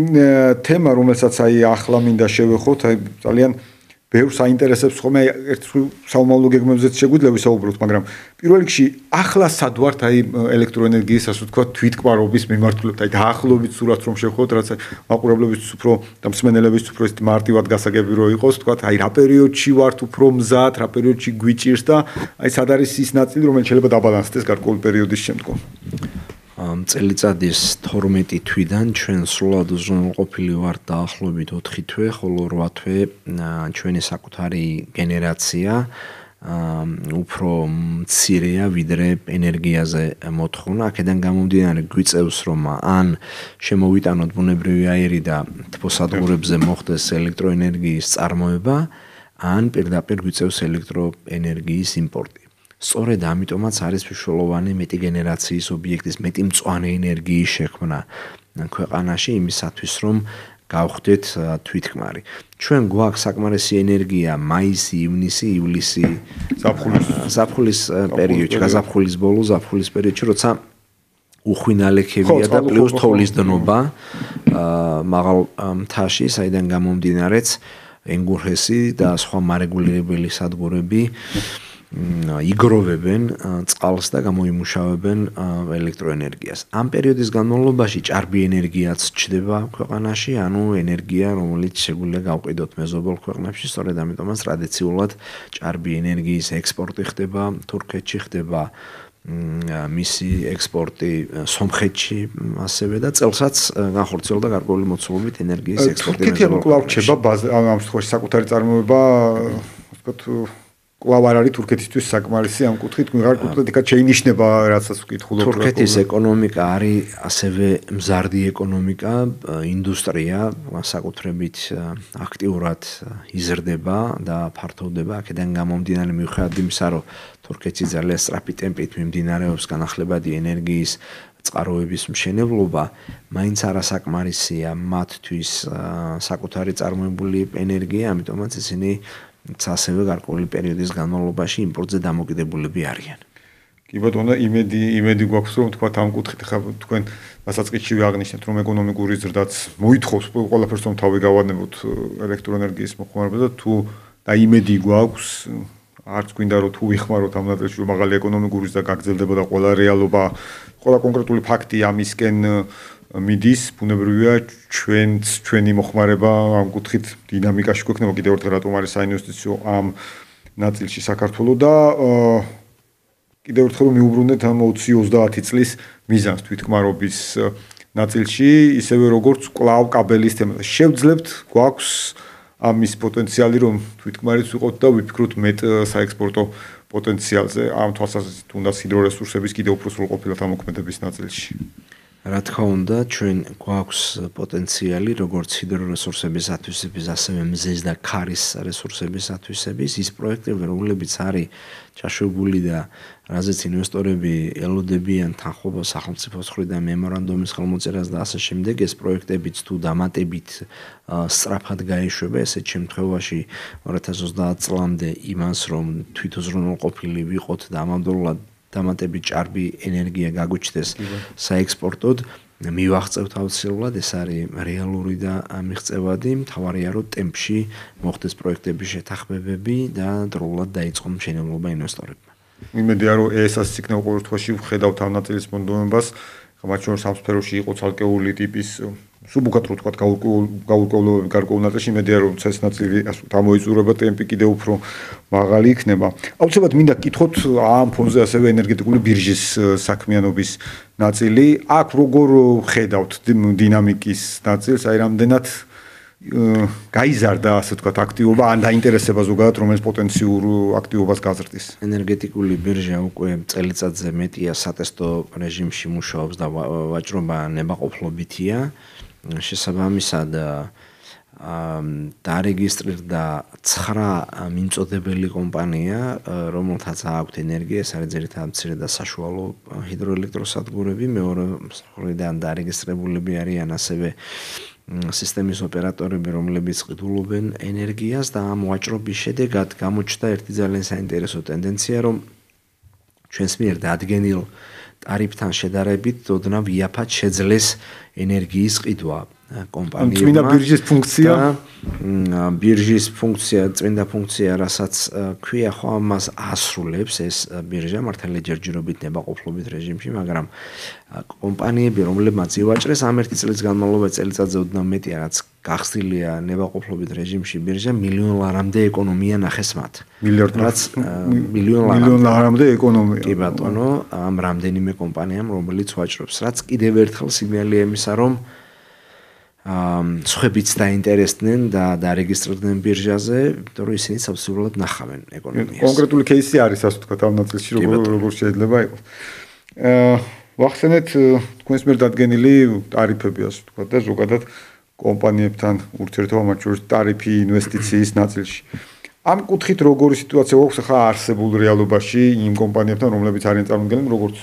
Speaker 1: თემა, რომელსაც აი ახლა მინდა შევეხოთ, აი ძალიან ბევრს აინტერესებს ხოლმე ერთ საომავლო გეგმებზეც შეგვიძლია ვისაუბროთ, მაგრამ პირველ რიგში ახლა სად ვართ აი ელექტროენერგიის, ასე ვთქვათ, თვითკმარობის მიმართულებით, აი დაახლოებით სურათს რომ შევხვდეთ, რაც მაყურებლებისთვის უფრო და მსმენელებისთვის უფრო ეს მარტივად გასაგები რო იყოს, ვთქვათ, აი რა პერიოდში ვართ უფრო მზად, რა პერიოდში გვიჭირს და აი სად არის ის ნაწილი, რომელიც შეიძლება დაბალანსდეს გარკვეული პერიოდის შემდგომ.
Speaker 2: წელიწადის 12 თვიდან ჩვენ სრულად უზრუნველყოფილი ვართ დაახლოებით 4 თვე, ხოლო 8 თვე ჩვენი საკუთარი გენერაცია უფრო მცირეა ვიდრე ენერგიაზე მოთხოვნა. აქედან გამომდინარე გვიწევს რომ ან შემოვიტანოთ ბუნებრივი აირი და თბოსადგურებზე მოხდეს ელექტროენერგიის წარმოება, ან პირდაპირ გვიწევს ელექტროენერგიის იმპორტი. სწორედ ამიტომაც არის მნიშვნელოვანი მეტი გენერაციის ობიექტის, მეტი მწვანე ენერგიის შექმნა ქვეყანაში იმისათვის, რომ გავხდეთ თვითკმარი. ჩვენ გვაქვს საკმარისი ენერგია მაისი, ივნისი, ივლისი, ზაფხულის პერიოდში, გაზაფხულის ბოლო, ზაფხულის პერიოდში, როცა უხვი ნალექებია და პლუს თოვლის დნობა მაღალ მთაში, საიდან გამომდინარეც ენგურჰესი და სხვა მარეგულირებელი სადგურები იგროვებენ წყალს და გამოიმუშავებენ ელექტროენერგიას. ამ პერიოდის განმავლობაში ჭარბი ენერგიაც ჩდება ქვეყანაში, ანუ ენერგია, რომელიც შეგვიძლია გავყიდოთ მეზობელ ქვეყნებში, სწორედ ამიტომაც ტრადიციულად ჭარბი ენერგიის ექსპორტი ხდება თურქეთში, ხდება მისი ექსპორტი სომხეთში ასევე და წელსაც განხორციელდა გარკვეული მოცულობით ენერგიის ექსპორტი.
Speaker 1: თურქეთი კვლავ რჩება ამ შემთხვევაში საკუთარი წარმოება, ასე ვთქვათ, კვლავ არ არის თურქეთისთვის საკმარისი ამ კუთხით, ვიღარ კუთხით შეინიშნება, რაცაც ვკითხულობ.
Speaker 2: თურქეთის ეკონომიკა არის ასევე მზარდი ეკონომიკა, ინდუსტრია საკუთრებით აქტიურად იზრდება და ფართოვდება. აქედან გამომდინარე მიუხედავად იმისა, რომ თურქეთში ძალიან სწრაფი ტემპით მიმდინარეობს განახლებადი ენერგიის წყაროების მშენებლობა, მაინც არასაკმარისია მათთვის საკუთარი წარმოებული ენერგია, ამიტომაც ისინი ასევე გარკვეული პერიოდის განმავლობაში იმპორტზე დამოკიდებულები არიან.
Speaker 1: კი ბატონო, იმედი გვაქვს, რომ თქვა ამ კუთხით ხა თქვენ დასაწყისშივე აღნიშნეთ, რომ ეკონომიკური ზრდაც მოითხოვს ყველაფერს რომ თავი გავანებოთ ელექტროენერგიის მოხმარება და თუ და იმედი გვაქვს, არც გვინდა რომ თუ ვიხმაროთ ამ ნაწილში რომ მაღალი ეკონომიკური ზრდა გაგრძელდება და ყველა რეალობა, ყველა კონკრეტული ფაქტი ამისკენ მიდის, ბუნებრივია ჩვენი მოხმარება ამ კუთხით დინამიკაში გვექნება კიდევ ერთხელ რატომ არის საინვესტიციო ამ ნაწილში საქართველოს და კიდევ ერთხელ მიუბრუნდეთ ამ 20-30 წლის მიზანს თვითგმარობის ნაწილში, ისევე როგორც კვლავ კაბელის თემა. შევძლებთ, გვაქვს ამის პოტენციალი რომ თვითგმარიც ვიყოთ და ვიფიქროთ მეტ საექსპორტო პოტენციალზე ამ თვალსაზრისით თუნდაც ჰიდრორესურსების კიდევ უფრო სრულყოფილად ამოქმედების ნაწილში.
Speaker 2: რა თქმა უნდა, ჩვენ გვაქვს პოტენციალი როგორც ჰიდრორესურსების ათვისების, ასევე მზის და ქარის რესურსების ათვისების, ის პროექტები, რომლებიც არის ჩაშვებული და რაზეც ინვესტორები ელოდებიან თანხმობას სახელმწიფოს მხრიდან მემორანდუმის ხელმოწერას და ასე შემდეგ, ეს პროექტებიც თუ დამატებით სწრაფად გაეშვება, ესეთ შემთხვევაში 2030 წლამდე იმას, რომ თვითუზრუნველყოფილი ვიყოთ და ამავდროულად დამატებით ჭარბი ენერგია გაგვიჩნდეს საექსპორტოდ, მივაღწევთ აუცილებლად, ეს არის რეალური და მიღწევადი, მთავარია რომ ტემპში მოხდეს პროექტების შეთანხმებები და დროულად დაიწყონ მშენებლობა ინვესტორებმა.
Speaker 1: იმედია რომ ესაც იქნება ყოველ შემთხვევაში ვხედავთ ამ ნაწილის მონდომებას, მათ შორის ამ სფეროში იყო ცალკეული ტიპის სუბუქად რო თქვა გაურკვევლობები გარკვეულ ნაწილში, იმედია რომ ეს ნაწილი გამოიწურება ტემპი კიდევ უფრო მაღალი იქნება. აუცილებლად მინდა გკითხოთ ამ ფონზე ასევე ენერგეტიკული ბირჟის საქმიანობის ნაწილი. აქ როგორ ხედავთ დინამიკის ნაწილს, აი რამდენად გაიზარდა ასე ვთქვათ აქტივობა ან დაინტერესება ზოგადად რომელიც პოტენციურ აქტივობას გაზრდის.
Speaker 2: ენერგეტიკული ბირჟა უკვე წელიწადზე მეტია სატესტო რეჟიმში მუშაობს და ვაჭრობა ნებაყოფლობითია. შესაბამისად დარეგისტრირდა 9 მიმწოდებელი კომპანია, რომელთაც აქვთ ენერგია, ეს არის ძირითადად მცირე და საშუალო ჰიდროელექტროსადგურები, მეორე მხრიდან დარეგისტრებულები არიან ასევე სისტემის ოპერატორები, რომლებიც ყიდულობენ ენერგიას და ამ ვაჭრობის შედეგად გამოჩნდა ერთი ძალიან საინტერესო ტენდენცია, რომ ჩვენს მიერ დადგენილ ტარიფთან შედარებით ოდნავ იაფად შეძლეს ენერგიის ყიდვა კომპანიებმა.
Speaker 1: წმინდა ბირჟის ფუნქცია,
Speaker 2: ბირჟის ფუნქცია, წმინდა ფუნქცია, რასაც ქვია, ხო ამას ასრულებს ეს ბირჟა მართალია ჯერჯერობით ნებაყოფლობით რეჟიმში, მაგრამ კომპანიები, რომლებმაც ივაჭრეს ამ ერთი წლის განმავლობაში წელიწადზე ოდნავ მეტია, რაც გახსნილია ნებაყოფლობით რეჟიმში ბირჟა, $1,000,000 ლარამდე ეკონომია ნახეს მათ.
Speaker 1: რაც
Speaker 2: $1,000,000
Speaker 1: ლარამდე ეკონომია.
Speaker 2: კი ბატონო, ამ რამდენიმე კომპანიამ, რომელიც ვაჭრობს, რაც კიდევ ერთხელ სიგნალია იმისა, რომ სხვებიც დაინტერესდნენ და დარეგისტრირდნენ ბირჟაზე, იმიტომ რომ ისინი საბსურულად ნახავენ ეკონომიას.
Speaker 1: კონკრეტული кейსი არის, ასე ვთქვათ, ამ ნაწილში როგორ შეიძლება იყოს. ვახსენეთ თქვენს მიერ დადგენილი ტარიფები, ასე ვთქვათ, და ზოგადად კომპანიებთან ურთიერთობა მათ შორის ტარიფი ინვესტიციის ნაწილში. ამ კუთხით როგორი სიტუაცია გვაქვს ახლა არსებულ რეალობაში იმ კომპანიებთან, რომლებიც არიან წარმოდგენილნი, როგორც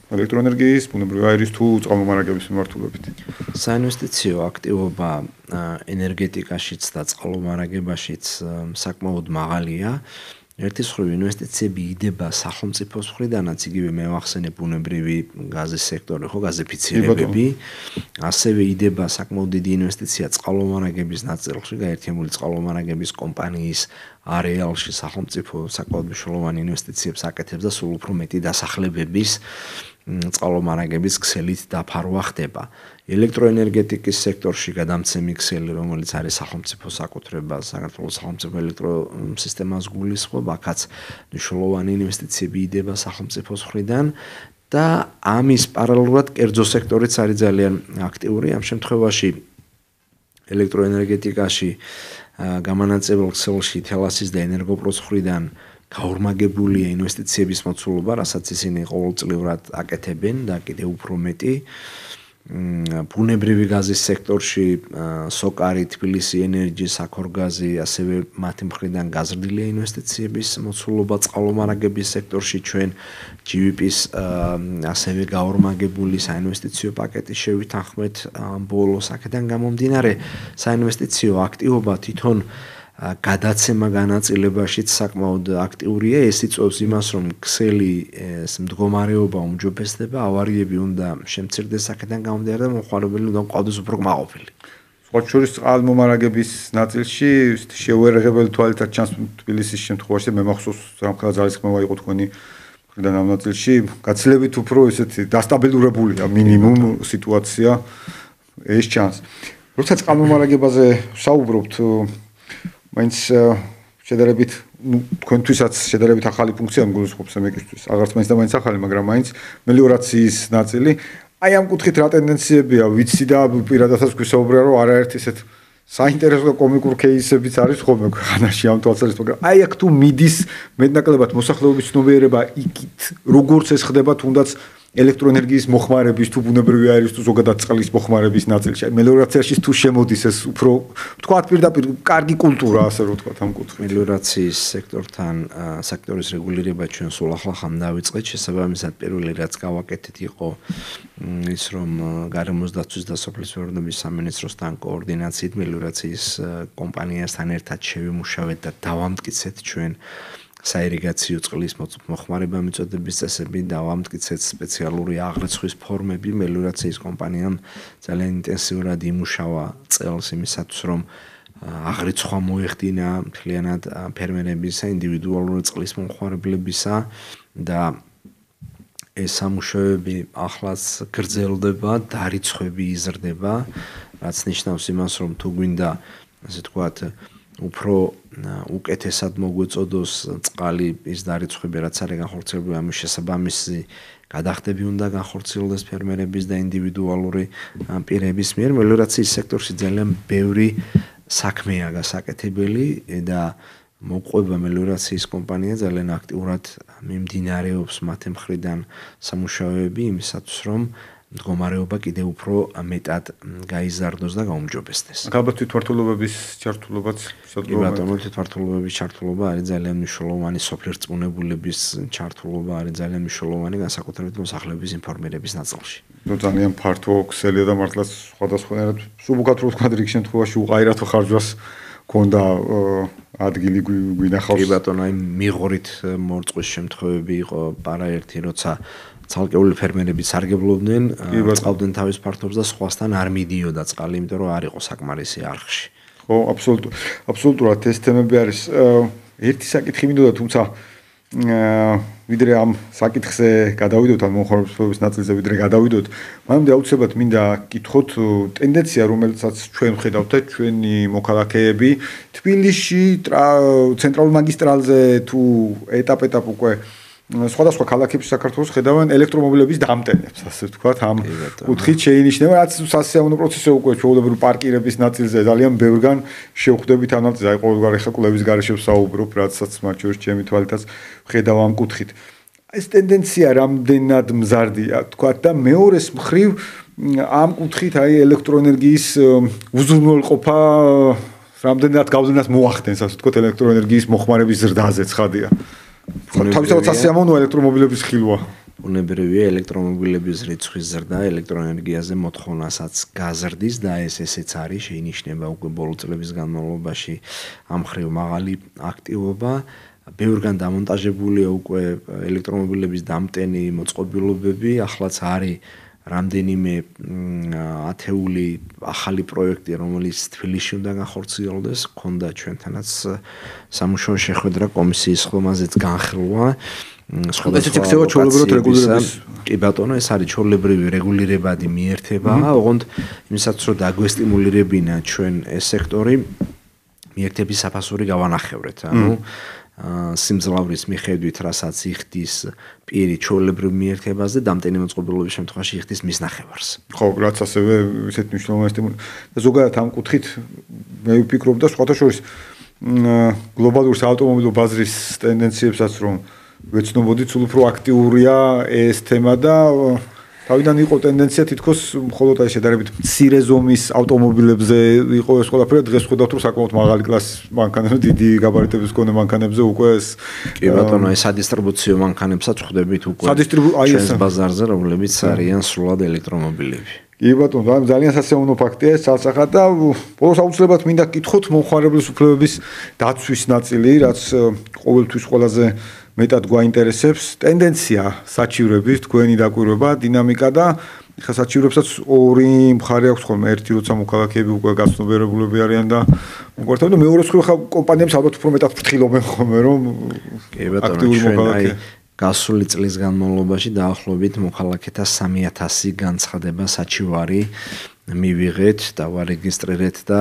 Speaker 1: ელექტროენერგიის, ბუნებრივი აირის თუ წყალმომარაგების მიმართულებით.
Speaker 2: საინვესტიციო აქტივობა ენერგეტიკაშიც და წყალმომარაგებაშიც საკმაოდ მაღალია. ერთის მხრივ ინვესტიციები იდება სახელმწიფოს მხრიდანაც, იგივე მე ვახსენე ბუნებრივი გაზის სექტორი, ხო, გაზიფიცირებები, ასევე იდება საკმაოდ დიდი ინვესტიცია წყალმომარაგების ნაწილში, გაერთიანებული წყალმომარაგების კომპანიის არეალში სახელმწიფო საკმაოდ მნიშვნელოვანი ინვესტიციებს აკეთებს და სულ უფრო მეტი დასახლებების წყალმომარაგების ქსელით დაფარვა ხდება. ელექტროენერგეტიკის სექტორში გადამცემი ქსელი, რომელიც არის სახელმწიფო საკუთრება, საქართველოს სახელმწიფო ელექტროსისტემას გულისხმობს, აქაც მნიშვნელოვანი ინვესტიციები იდება სახელმწიფოს მხრიდან და ამის პარალელურად კერძო სექტორიც არის ძალიან აქტიური. ამ შემთხვევაში ელექტროენერგეტიკაში გამანაწილებელ ქსელში თელასის და ენერგოპროს მხრიდან გაორმაგებულია ინვესტიციების მოცულობა, რასაც ისინი ყოველწლიურად აკეთებენ და კიდევ უფრო მეტი. ბუნებრივი გაზის სექტორში სოკარი, თბილისი ენერჯი, საქორგაზი, ასევე მათი მხრიდან გაზრდილია ინვესტიციების მოცულობა წყალმომარაგების სექტორში ჩვენ GVP-ს ასევე გაორმაგებული საინვესტიციო პაკეტი შევითანხმეთ ბოლოს. აქედან გამომდინარე, საინვესტიციო აქტივობა თვითონ გადაცემა განაწილებაშიც საკმაოდ აქტიურია. ეს იწვევს იმას, რომ ქსელის მდგომარეობა უმჯობესდება, ავარიები უნდა შემცირდეს აქედან გამომდინარე და მომხმარებელი უნდა ყავდეს უფრო კმაყოფილი.
Speaker 1: სხვა შორის წყალმომარაგების ნაწილში შეუერაღებელი თვალითაც ჩანს თბილისის შემთხვევაში მე მახსოვს რამხელა ძალისხმევა იყო თქვენი მხრიდან ამ ნაწილში გაცილებით უფრო ესეთი დასტაბილურებულია მინიმუმ სიტუაცია ეს ჩანს. როცა წყალმომარაგებაზე საუბრობთ მაინც შედარებით თქვენთვისაც შედარებით ახალი ფუნქცია მგულისხმობს ამეკისთვის. აღარც მაინც და მაინც ახალი, მაგრამ მაინც მელიორაციის ნაწილი. აი ამ კუთხით რა ტენდენციებია ვიცი და პირადადაც გვისაუბრა რომ არაერთი ესეთ საინტერესო და კომიკურ кейსებიც არის ხოლმე ქვეყანაში ამ თვალსაზრისით, მაგრამ აი აქ თუ მიდის მეტნაკლებად მოსახლეობის ცნობიერება იქით როგორც ეს ხდება თუნდაც ელექტროენერგიის მოხმარების თუ ბუნებრივი აირის თუ ზოგადად წყლის მოხმარების ნაწილში. აი მელიორაციაში თუ შემოდის ეს უფრო თქვათ პირდაპირ კარგი კულტურა ასე რომ თქვათ ამ კუთხით.
Speaker 2: მელიორაციის სექტორის რეგულირება ჩვენ სულ ახლა დავიწყეთ. შესაბამისად პირველი რაც გავაკეთეთ იყო ის რომ გარემოს დაცვის და სოფლის მეურნეობის სამინისტროსთან კოორდინაციით მელიორაციის კომპანიასთან ერთად შევიმუშავეთ და დავამტკიცეთ ჩვენ საირიგაციო წყლის მოხმარება მიწოდების წესები დავამტკიცეთ სპეციალური აღრიცხვის ფორმები მელიორაციის კომპანიამ ძალიან ინტენსიურად იმუშავა წელს იმისათვის რომ აღრიცხვა მოეხდინა მთლიანად ფერმერებისა ინდივიდუალური წყლის მომხმარებლებისა და ეს სამუშაოები ახლაც გრძელდება დარიცხვები იზრდება რაც ნიშნავს იმას რომ თუ გვინდა ასე თქვათ უფრო უკეთესად მოგვეწოდოს წყალი ის დარიცხვები რაც არის განხორციელებული ამის შესაბამისი გადახდები უნდა განხორციელდეს ფერმერების და ინდივიდუალური პირების მიერ მელიორაციის სექტორში ძალიან ბევრი საქმეა გასაკეთებელი და მოყვება მელიორაციის კომპანია ძალიან აქტიურად მიმდინარეობს მათი მხრიდან სამუშაოები იმისათვის რომ მდგომარეობა კიდევ უფრო მეტად გაიზარდოს და გაუმჯობესდეს.
Speaker 1: ალბათ თვითმმართველობების ჩართულობაც
Speaker 2: კი ბატონო, თვითმმართველობების ჩართულობა არის ძალიან მნიშვნელოვანი, სოფლის რწმუნებულების ჩართულობა არის ძალიან მნიშვნელოვანი, განსაკუთრებით მოსახლეობის ინფორმირების ნაწილში.
Speaker 1: ძალიან ფართო ქსელია და მართლაც სხვადასხვანაირად სუბუქად რო ვთქვა რიგ შემთხვევაში უყაირად ხარჯვას ქონდა ადგილი გვინახავს.
Speaker 2: კი ბატონო, აი მიღორით მორწყვის შემთხვევები იყო პარაერთი, როცა ცალკეული ფერმერები სარგებლობდნენ, წყავდნენ თავის ფართობს და სხვასთან არ მიდიოდა წყალი, იმიტომ რომ არ იყო საკმარისი არხში.
Speaker 1: ხო, აბსოლუტურად ეს თემები არის. ერთი საკითხი მინდოდა, თუმცა ვიდრე ამ საკითხზე გადავიდოთ, ამ მომხმარებლობის ნაწილზე ვიდრე გადავიდოთ, მანამდე აუცილებლად მინდა გკითხოთ ტენდენცია, რომელსაც ჩვენ ვხედავთ და ჩვენი მოქალაქეები თბილისში ცენტრალურ მაგისტრალზე თუ ეტაპ-ეტაპ უკვე სხვადასხვა ქალაქებში საქართველოს ხედავენ ელექტრომობილების დამტენებს, ასე ვთქვათ, ამ კუთხით შეინიშნება, რაც სასიამოვნო პროცესია უკვე ჩვეულებრივი პარკირების ნაწილზე ძალიან ბევრგან შევხვდებით ამ ნაწილზე, აი ყოველგვარი ხა კვლევის გარეშე ვსაუბრობ, რაცაც მათ შორის ჩემი თვალითაც ვხედავ ამ კუთხით. ეს ტენდენცია რამდენად მზარდია, ვთქვათ და მეორეს მხრივ ამ კუთხით აი ელექტროენერგიის უზრუნველყოფა რამდენად გავლენას მოახდენს, ასე ვთქვათ, ელექტროენერგიის მოხმარების ზრდაზე ცხადია. თავისთავად სასიამოვნო ელექტრომობილების ხილვა.
Speaker 2: ბუნებრივია ელექტრომობილების რიცხვის ზრდა ელექტროენერგიაზე მოთხოვნასაც გაზრდის და ესეც არის შეინიშნება უკვე ბოლო წლების განმავლობაში ამ მხრივ მაღალი აქტივობა. ბევრგან დამონტაჟებულია უკვე ელექტრომობილების დამტენი მოწყობილობები, ახლაც არის რამდენიმე ათეული ახალი პროექტი, რომელიც თბილისში უნდა განხორციელდეს, ქონდა ჩვენთანაც სამუშაო შეხვედრა კომისიის ხომაზეც განხილვა. კი ბატონო, ეს არის ჩვეულებრივი რეგულირებადი მიერთება, ოღონდ იმისაც რომ დაგვესტიმულირებინა ჩვენ ეს სექტორი მიერთების საფასური გავანახევრეთ, ანუ სიმძლავრის მიხედვით, რასაც იხდის პირი ჩვეულებრივ მიერთებაზე, დამტენი მოწყობილობის შემთხვევაში იხდის მის ნახევარს.
Speaker 1: ხო, რაც ასევე ისეთ მნიშვნელოვანი სტიმული. და ზოგადად ამ კუთხით მე ვფიქრობ და სხვათა შორის გლობალური საავტომობილო ბაზრის ტენდენციებსაც რომ ვეცნობოდით, სულ უფრო აქტიურია ეს თემა და თავიდან იყო ტენდენცია თითქოს მხოლოდ აი შედარებით მცირე ზომის ავტომობილებზე იყო ეს ყველაფერი, დღეს ხედავთ რომ საკმაოდ მაღალი კლასის მანქანები, დიდი გაბარიტების მქონე მანქანებზე უკვე ეს
Speaker 2: კი ბატონო, ეს სადისტრიბუციო მანქანებსაც ხვდებით უკვე ჩვენს ბაზარზე, რომლებიც არიან სრულად ელექტრომობილები.
Speaker 1: კი ბატონო, ძალიან სასიამოვნო ფაქტია ეს ცალსახად და ბოლოს აუცილებლად მინდა გკითხოთ მომხმარებლის უფლებების დაცვის ნაწილი, რაც ყოველთვის ყველაზე მეტად გვაინტერესებს. ტენდენცია საჩივრების, თქვენი დაკვირვება, დინამიკა და ხა საჩივრებსაც ორი მხარე აქვს ხოლმე, ერთი როცა მოქალაქეები უკვე გაცნობიერებულები არიან და მოგვართავენ და მეორე მხრივ ხა კომპანიებს ალბათ უფრო მეტად ფრთხილობენ ხოლმე, რომ
Speaker 2: აქტიური მოქალაქე გასული წლის განმავლობაში დაახლოებით მოქალაქეთა 3000 განცხადება საჩივარი მივიღეთ და ვარეგისტრირეთ და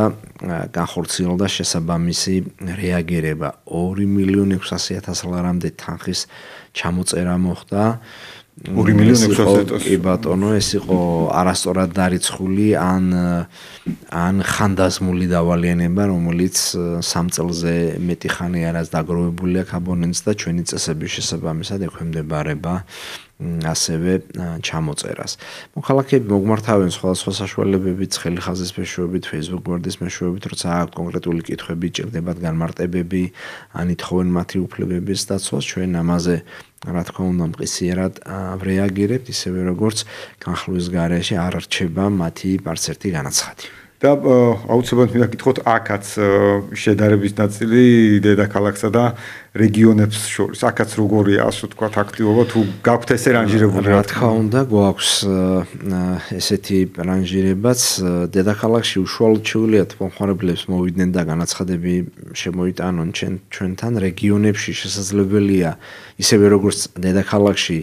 Speaker 2: განხორციელდა შესაბამისი რეაგირება 2.600.000 ლარამდე თანხის ჩამოწერა მოხდა
Speaker 1: 2.600.000
Speaker 2: კი ბატონო, ეს იყო არასწორად დარიცხული ან ხანდაზმული დავალიანება, რომელიც 3 წელზე მეტი ხანი არის დაგროვებული აქ აბონენტს და ჩვენი წესების შესაბამისად ექვემდებარება ასევე ჩამოწერას. მოქალაქეები მოგმართავენ სხვადასხვა საშუალებებით, ცხელი ხაზის მეშვეობით, Facebook გვერდის მეშვეობით, როცა აქვს კონკრეტული კითხვები, ჭირდებათ განმარტებები, ან ითხოვენ მათი უფლებების დაცვას, ჩვენ ამაზე რა თქმა უნდა მყისიერად ვრეაგირებთ, ისევე როგორც განხილვის გარეშე არ რჩება მათი არცერთი განაცხადი.
Speaker 1: და აუცილებლად მინდა გითხოთ აქაც შედარების ნაწილი დედაქალაქსა და რეგიონებს შორის. აქაც როგორია, ასე ვთქვათ, აქტივობა თუ გაქვთ ესე რანჟირებული?
Speaker 2: რა თქმა უნდა, გვაქვს ესეთი რანჟირებაც. დედაქალაქში უშუალოდ შეუძლიათ მომხმარებლებს მოვიდნენ და განაცხადები შემოიტანონ ჩვენთან. რეგიონებში შესაძლებელია ისევე როგორც დედაქალაქში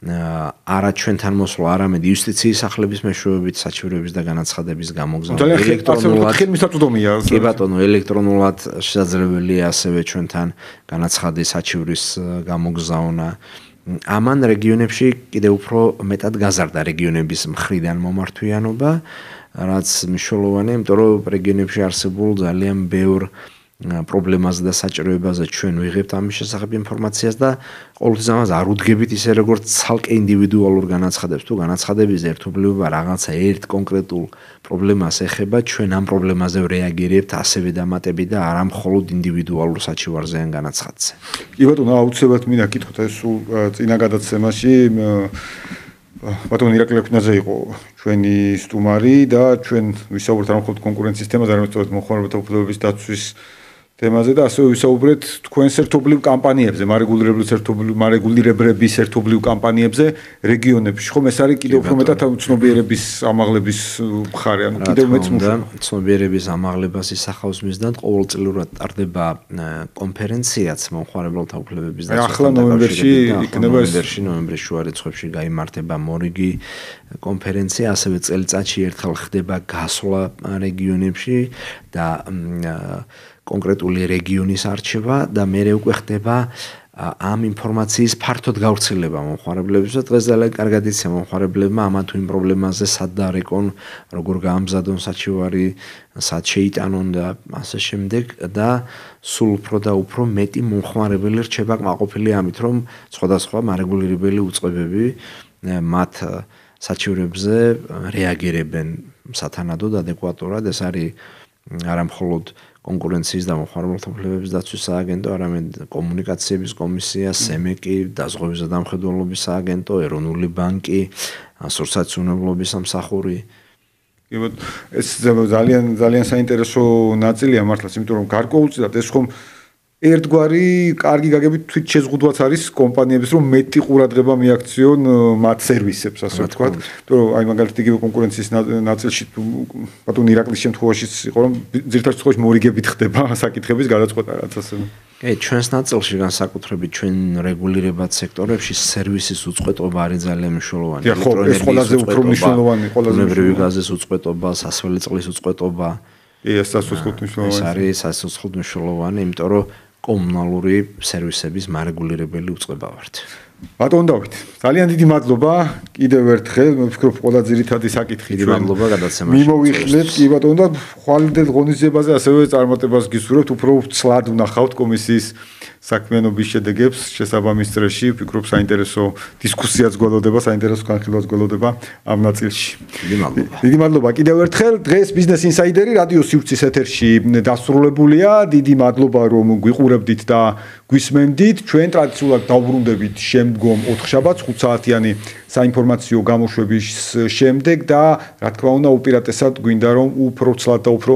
Speaker 2: არა ჩვენთან მოსვლა, არამედ იუსტიციის სახლების მეშვეობით საჩივრების და განაცხადების გამოგზავნა.
Speaker 1: ელექტრონულად ხელმისაწვდომია.
Speaker 2: კი ბატონო, ელექტრონულად შესაძლებელია ასევე ჩვენთან განაცხადის საჩივრის გამოგზავნა. ამან რეგიონებში კიდევ უფრო მეტად გაზარდა რეგიონების მხრიდან მომართვიანობა, რაც მნიშვნელოვანია, იმიტომ რომ რეგიონებში არსებულ ძალიან ბევრ პრობლემაზე და საჭიროებაზე ჩვენ ვიღებთ ამის შესახებ ინფორმაციას და ყოველთვის ამას არ უდგებით ისე როგორც ცალკე ინდივიდუალურ განაცხადებს. თუ განაცხადების ერთობლიობა რაღაცა ერთ კონკრეტულ პრობლემას ეხება, ჩვენ ამ პრობლემაზე ვრეაგირებთ ასევე დამატებით და არა მხოლოდ ინდივიდუალურ საჩივარზე ან განაცხადზე.
Speaker 1: კი ბატონო, აუცილებლად მინდა გითხოთ ეს სულ წინა გადაცემაში ბატონო ირაკლი აკუნაძე იყო ჩვენი სტუმარი და ჩვენ ვისაუბრეთ არ მხოლოდ კონკურენციის თემაზე, არამედ მომხმარებელთა უფლებების დაცვის თემაზე და ასევე ვისაუბრეთ თქვენს ერთობლივ კამპანიებზე, მარეგულირების ერთობლივ კამპანიებზე რეგიონებში. ხომ ეს არის კიდევ უფრო მეტად ცნობიერების ამაღლების მხარე, ანუ კიდევ მეც
Speaker 2: ცნობიერების ამაღლებას ისახავს მისდან ყოველწლიურად ტარდება კონფერენციაც მომხმარებელთა უფლებების
Speaker 1: დაცვის. ახლა ნოემბერში იქნება
Speaker 2: ნოემბრის შუა რიცხვებში გაიმართება მორიგი კონფერენცია, ასევე წელიწადში ერთხელ ხდება გასვლა რეგიონებში და კონკრეტული რეგიონის არჩევა და მერე უკვე ხდება ამ ინფორმაციის ფართოდ გავრცელება მომხმარებლებისთვის. დღეს ძალიან კარგად იციან მომხმარებლებმა ამა თუ იმ პრობლემაზე სად დაარეკონ, როგორ გაამზადონ საჩივარი, სად შეიტანონ და ასე შემდეგ და სულ უფრო და უფრო მეტი მომხმარებელი რჩება კმაყოფილი ამით, რომ სხვადასხვა მარეგულირებელი უწყებები მათ საჩივრებზე რეაგირებენ სათანადოდ ადეკვატურად. ეს არის არა მხოლოდ კონკურენციის და მოხმარებელთა უფლებების დაცვის სააგენტო, არამედ კომუნიკაციების კომისია, სემეკი, დაზღვევისა და დამხედველობის სააგენტო, ეროვნული ბანკი, ასოციაციუნებლობის სამსახური.
Speaker 1: ეს ძალიან საინტერესო ნაწილია მართლაც, იმიტომ რომ გარკვეულწილად ეს ხომ ერთგვარი კარგი გაგებით თვით შეზღუდვაც არის კომპანიების, რომ მეტი ყურადღება მიაქციონ მათ სერვისებს, ასე ვთქვათ. იმიტომ რომ აი მაგალითად იგივე კონკურენციის ნაწილში ბატონ ირაკლის შემთხვევაშიც იყო, რომ ძირითადად შემთხვევაში მორიგებით ხდება საკითხების გადაწყვეტა რაც ასე.
Speaker 2: კი, ჩვენს ნაწილში განსაკუთრებით ჩვენ რეგულირებად სექტორებში სერვისის უწყვეტობა არის ძალიან მნიშვნელოვანი.
Speaker 1: ეს ყველაზე უფრო მნიშვნელოვანი,
Speaker 2: ბუნებრივი გაზის უწყვეტობა, სასველი წყლის უწყვეტობა.
Speaker 1: ეს სასუცხოდ მნიშვნელოვანი.
Speaker 2: ეს არის სასუცხოდ მნიშვნელოვანი, იმიტომ რომ კომუნალური სერვისების მარეგულირებელი უწყება ვართ.
Speaker 1: ბატონ დავით, ძალიან დიდი მადლობა კიდევ ერთხელ, მე ვფიქრობ ყველა ძირითადი საკითხი
Speaker 2: დიდი მადლობა გადაცემაში.
Speaker 1: მიმოვიხილეთ, კი ბატონო და ხვალინდელ ღონისძიებაზე ასევე წარმატებას გისურვებთ, უფრო ცლად ვნახავთ კომისიის საქმიანობის შედეგებს შესაბამის წრეში, ვფიქრობ საინტერესო დისკუსიაც გველოდება, საინტერესო განხილვაც გველოდება ამ ნაწილში.
Speaker 2: დიდი მადლობა.
Speaker 1: დიდი მადლობა კიდევ ერთხელ. დღეს ბიზნეს ინსაიდერი რადიო სივრცის ეთერში დასრულებულია. დიდი მადლობა რომ გვიყურებდით და გვისმენდით. ჩვენ ტრადიციულად დავბრუნდებით შემდგომ 4 შაბათს 5 საათიანი საინფორმაციო გამოშვების შემდეგ და რა თქმა უნდა უპირატესად გვინდა რომ უფრო ცლად და უფრო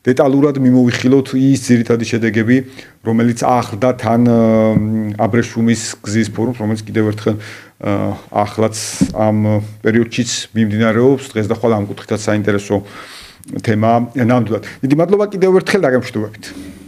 Speaker 1: დეტალურად მიმოვიხილოთ ის ძირითადი შედეგები, რომელიც ახლდა თან აბრეშუმის გზის ფორუმს, რომელიც კიდევ ერთხელ ახლაც ამ პერიოდშიც მიმდინარეობს. დღეს და ხვალ ამ კუთხითაც საინტერესო თემა ნამდვილად. დიდი მადლობა კიდევ ერთხელ და გამშვიდობებით.